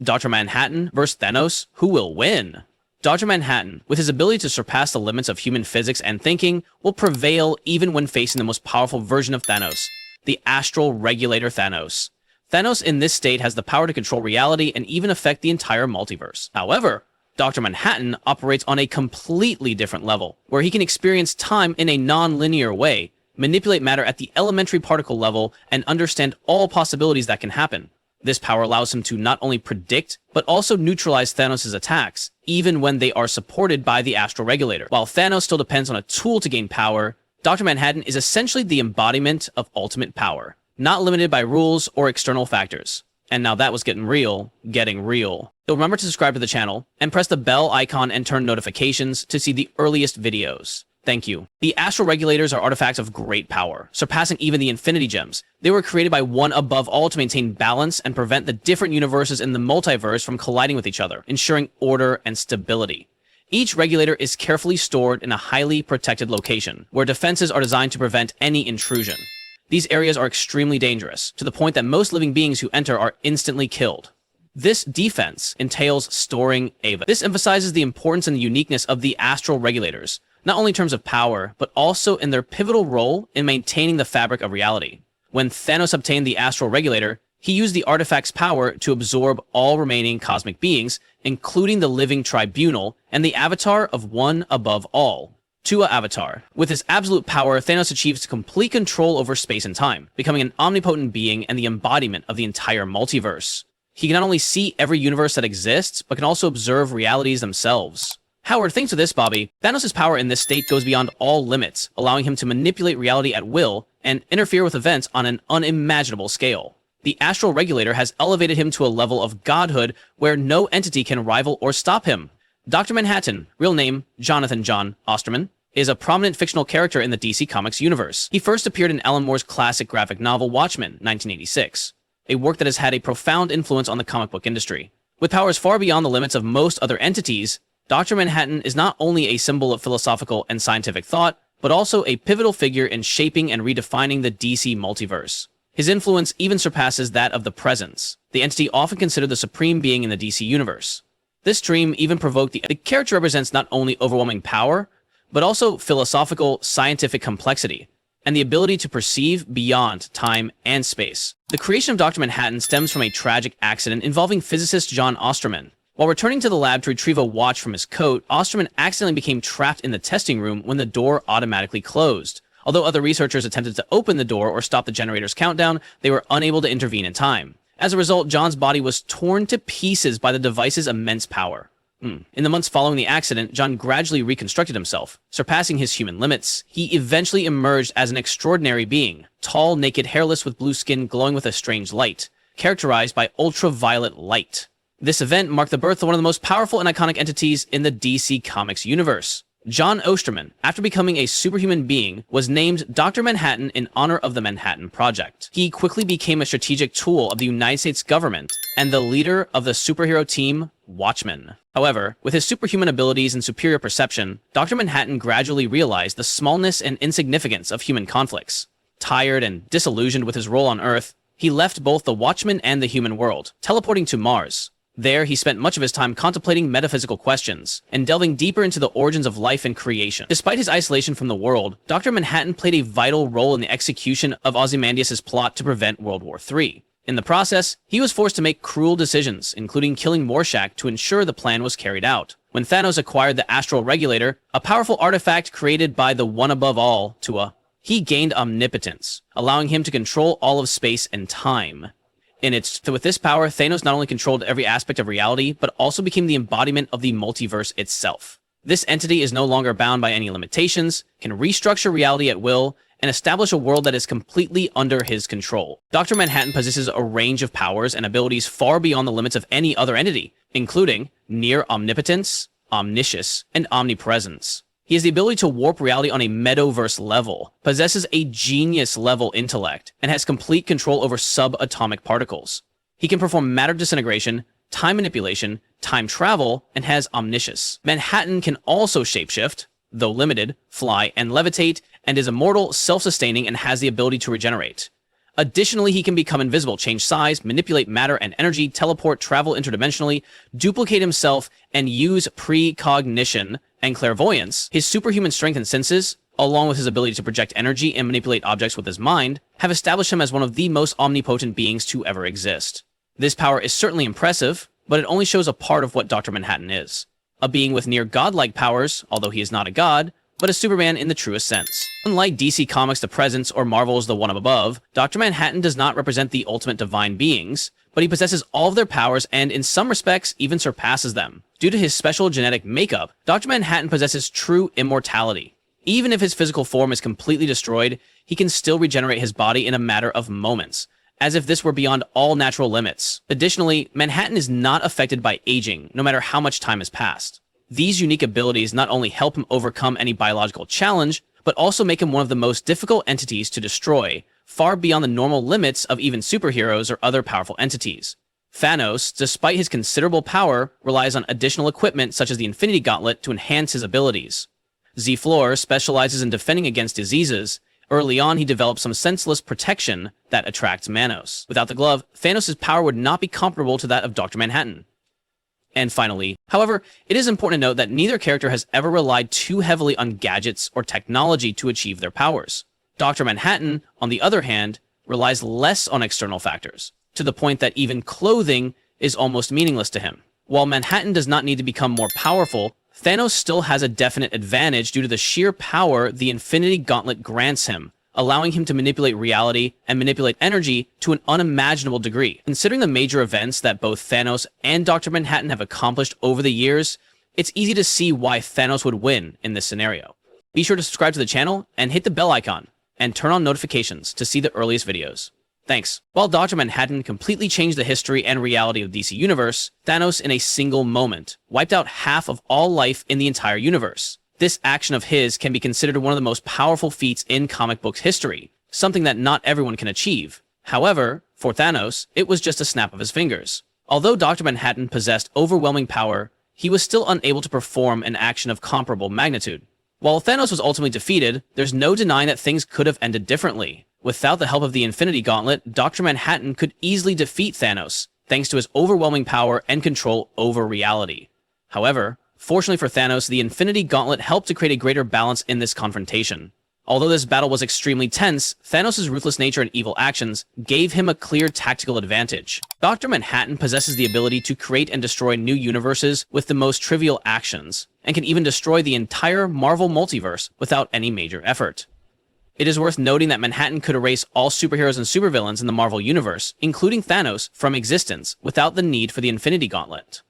Dr. Manhattan vs. Thanos, who will win? Dr. Manhattan, with his ability to surpass the limits of human physics and thinking, will prevail even when facing the most powerful version of Thanos, the Astral Regulator Thanos. Thanos in this state has the power to control reality and even affect the entire multiverse. However, Dr. Manhattan operates on a completely different level, where he can experience time in a non-linear way, manipulate matter at the elementary particle level, and understand all possibilities that can happen. This power allows him to not only predict, but also neutralize Thanos' attacks, even when they are supported by the Astral Regulator. While Thanos still depends on a tool to gain power, Dr. Manhattan is essentially the embodiment of ultimate power, not limited by rules or external factors. And now that was getting real. So remember to subscribe to the channel, and press the bell icon and turn notifications to see the earliest videos. Thank you. The Astral Regulators are artifacts of great power, surpassing even the Infinity Gems. They were created by one above all to maintain balance and prevent the different universes in the multiverse from colliding with each other, ensuring order and stability. Each regulator is carefully stored in a highly protected location, where defenses are designed to prevent any intrusion. These areas are extremely dangerous, to the point that most living beings who enter are instantly killed. This defense entails storing Ava. This emphasizes the importance and the uniqueness of the Astral Regulators, not only in terms of power, but also in their pivotal role in maintaining the fabric of reality. When Thanos obtained the Astral Regulator, he used the artifact's power to absorb all remaining cosmic beings, including the living tribunal and the avatar of one above all, Tua Avatar. With his absolute power, Thanos achieves complete control over space and time, becoming an omnipotent being and the embodiment of the entire multiverse. He can not only see every universe that exists, but can also observe realities themselves. Howard, thanks to this, Bobby, Thanos' power in this state goes beyond all limits, allowing him to manipulate reality at will and interfere with events on an unimaginable scale. The Astral Regulator has elevated him to a level of godhood where no entity can rival or stop him. Dr. Manhattan, real name Jonathan John Osterman, is a prominent fictional character in the DC Comics universe. He first appeared in Alan Moore's classic graphic novel Watchmen, 1986, a work that has had a profound influence on the comic book industry. With powers far beyond the limits of most other entities, Dr. Manhattan is not only a symbol of philosophical and scientific thought, but also a pivotal figure in shaping and redefining the DC multiverse. His influence even surpasses that of the Presence, the entity often considered the supreme being in the DC universe. This dream even provoked the character represents not only overwhelming power, but also philosophical, scientific complexity, and the ability to perceive beyond time and space. The creation of Dr. Manhattan stems from a tragic accident involving physicist John Osterman. While returning to the lab to retrieve a watch from his coat, Osterman accidentally became trapped in the testing room when the door automatically closed. Although other researchers attempted to open the door or stop the generator's countdown, they were unable to intervene in time. As a result, John's body was torn to pieces by the device's immense power. In the months following the accident, John gradually reconstructed himself. Surpassing his human limits, he eventually emerged as an extraordinary being, tall, naked, hairless, with blue skin glowing with a strange light, characterized by ultraviolet light. This event marked the birth of one of the most powerful and iconic entities in the DC Comics universe. John Osterman, after becoming a superhuman being, was named Dr. Manhattan in honor of the Manhattan Project. He quickly became a strategic tool of the United States government and the leader of the superhero team, Watchmen. However, with his superhuman abilities and superior perception, Dr. Manhattan gradually realized the smallness and insignificance of human conflicts. Tired and disillusioned with his role on Earth, he left both the Watchmen and the human world, teleporting to Mars. There, he spent much of his time contemplating metaphysical questions and delving deeper into the origins of life and creation. Despite his isolation from the world, Dr. Manhattan played a vital role in the execution of Ozymandias' plot to prevent World War III. In the process, he was forced to make cruel decisions, including killing Rorschach to ensure the plan was carried out. When Thanos acquired the Astral Regulator, a powerful artifact created by the one above all, Tua, he gained omnipotence, allowing him to control all of space and time. With this power, Thanos not only controlled every aspect of reality, but also became the embodiment of the multiverse itself. This entity is no longer bound by any limitations, can restructure reality at will, and establish a world that is completely under his control. Dr. Manhattan possesses a range of powers and abilities far beyond the limits of any other entity, including near omnipotence, omniscience, and omnipresence. He has the ability to warp reality on a metaverse level, possesses a genius-level intellect, and has complete control over subatomic particles. He can perform matter disintegration, time manipulation, time travel, and has omniscience. Manhattan can also shapeshift, though limited, fly, and levitate, and is immortal, self-sustaining, and has the ability to regenerate. Additionally, he can become invisible, change size, manipulate matter and energy, teleport, travel interdimensionally, duplicate himself, and use precognition and clairvoyance. His superhuman strength and senses, along with his ability to project energy and manipulate objects with his mind, have established him as one of the most omnipotent beings to ever exist. This power is certainly impressive, but it only shows a part of what Dr. Manhattan is. A being with near godlike powers, although he is not a god, but a Superman in the truest sense. Unlike DC Comics' The Presence or Marvel's The One Above, Dr. Manhattan does not represent the ultimate divine beings, but he possesses all of their powers and in some respects even surpasses them. Due to his special genetic makeup, Dr. Manhattan possesses true immortality. Even if his physical form is completely destroyed, he can still regenerate his body in a matter of moments, as if this were beyond all natural limits. Additionally, Manhattan is not affected by aging, no matter how much time has passed. These unique abilities not only help him overcome any biological challenge, but also make him one of the most difficult entities to destroy, far beyond the normal limits of even superheroes or other powerful entities. Thanos, despite his considerable power, relies on additional equipment such as the Infinity Gauntlet to enhance his abilities. Z-Floor specializes in defending against diseases. Early on, he developed some senseless protection that attracts Manos. Without the glove, Thanos' power would not be comparable to that of Dr. Manhattan. And finally, however, it is important to note that neither character has ever relied too heavily on gadgets or technology to achieve their powers. Dr. Manhattan, on the other hand, relies less on external factors, to the point that even clothing is almost meaningless to him. While Manhattan does not need to become more powerful, Thanos still has a definite advantage due to the sheer power the Infinity Gauntlet grants him, allowing him to manipulate reality and manipulate energy to an unimaginable degree. Considering the major events that both Thanos and Dr. Manhattan have accomplished over the years, it's easy to see why Thanos would win in this scenario. Be sure to subscribe to the channel and hit the bell icon, and turn on notifications to see the earliest videos. Thanks. While Dr. Manhattan completely changed the history and reality of DC Universe, Thanos in a single moment wiped out half of all life in the entire universe. This action of his can be considered one of the most powerful feats in comic books history, something that not everyone can achieve. However, for Thanos, it was just a snap of his fingers. Although Dr. Manhattan possessed overwhelming power, he was still unable to perform an action of comparable magnitude. While Thanos was ultimately defeated, there's no denying that things could have ended differently. Without the help of the Infinity Gauntlet, Dr. Manhattan could easily defeat Thanos, thanks to his overwhelming power and control over reality. However, fortunately for Thanos, the Infinity Gauntlet helped to create a greater balance in this confrontation. Although this battle was extremely tense, Thanos' ruthless nature and evil actions gave him a clear tactical advantage. Dr. Manhattan possesses the ability to create and destroy new universes with the most trivial actions, and can even destroy the entire Marvel multiverse without any major effort. It is worth noting that Manhattan could erase all superheroes and supervillains in the Marvel universe, including Thanos, from existence without the need for the Infinity Gauntlet.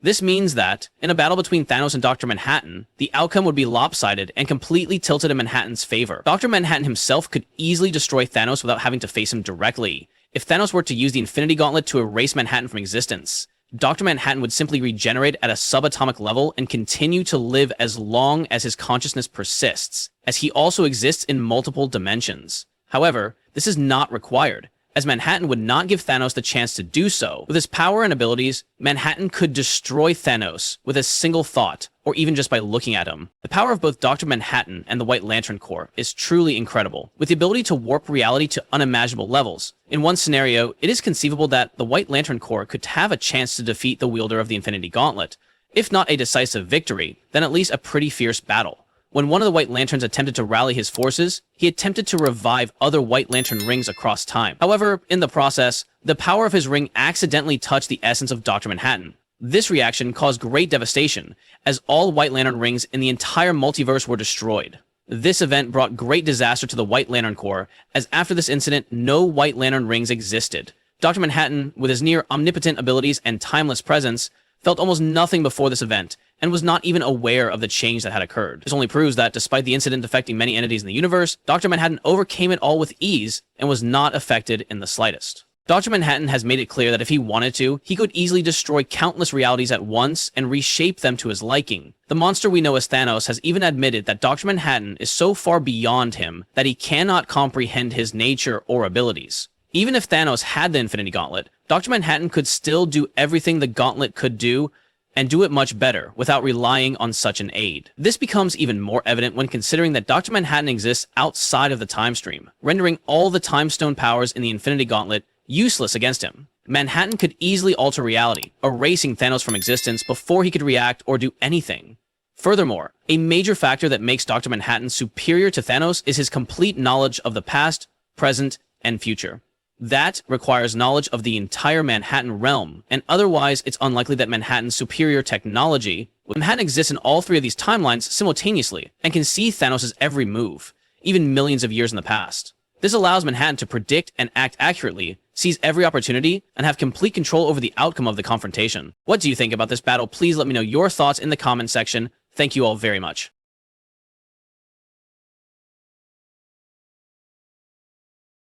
This means that, in a battle between Thanos and Dr. Manhattan, the outcome would be lopsided and completely tilted in Manhattan's favor. Dr. Manhattan himself could easily destroy Thanos without having to face him directly. If Thanos were to use the Infinity Gauntlet to erase Manhattan from existence, Dr. Manhattan would simply regenerate at a subatomic level and continue to live as long as his consciousness persists, as he also exists in multiple dimensions. However, this is not required, as Manhattan would not give Thanos the chance to do so. With his power and abilities, Manhattan could destroy Thanos with a single thought, or even just by looking at him. The power of both Dr. Manhattan and the White Lantern Corps is truly incredible, with the ability to warp reality to unimaginable levels. In one scenario, it is conceivable that the White Lantern Corps could have a chance to defeat the wielder of the Infinity Gauntlet. If not a decisive victory, then at least a pretty fierce battle. When one of the White Lanterns attempted to rally his forces, he attempted to revive other White Lantern rings across time. However, in the process, the power of his ring accidentally touched the essence of Dr. Manhattan. This reaction caused great devastation, as all White Lantern rings in the entire multiverse were destroyed. This event brought great disaster to the White Lantern Corps, as after this incident, no White Lantern rings existed. Dr. Manhattan, with his near omnipotent abilities and timeless presence, felt almost nothing before this event, and was not even aware of the change that had occurred. This only proves that, despite the incident affecting many entities in the universe, Dr. Manhattan overcame it all with ease and was not affected in the slightest. Dr. Manhattan has made it clear that if he wanted to, he could easily destroy countless realities at once and reshape them to his liking. The monster we know as Thanos has even admitted that Dr. Manhattan is so far beyond him that he cannot comprehend his nature or abilities. Even if Thanos had the Infinity Gauntlet, Dr. Manhattan could still do everything the Gauntlet could do, and do it much better without relying on such an aid. This becomes even more evident when considering that Dr. Manhattan exists outside of the time stream, rendering all the Time Stone powers in the Infinity Gauntlet useless against him. Manhattan could easily alter reality, erasing Thanos from existence before he could react or do anything. Furthermore, a major factor that makes Dr. Manhattan superior to Thanos is his complete knowledge of the past, present, and future. That requires knowledge of the entire Manhattan realm, and otherwise it's unlikely that Manhattan's superior technology. Manhattan exists in all three of these timelines simultaneously, and can see Thanos' every move, even millions of years in the past. This allows Manhattan to predict and act accurately, seize every opportunity, and have complete control over the outcome of the confrontation. What do you think about this battle? Please let me know your thoughts in the comment section. Thank you all very much.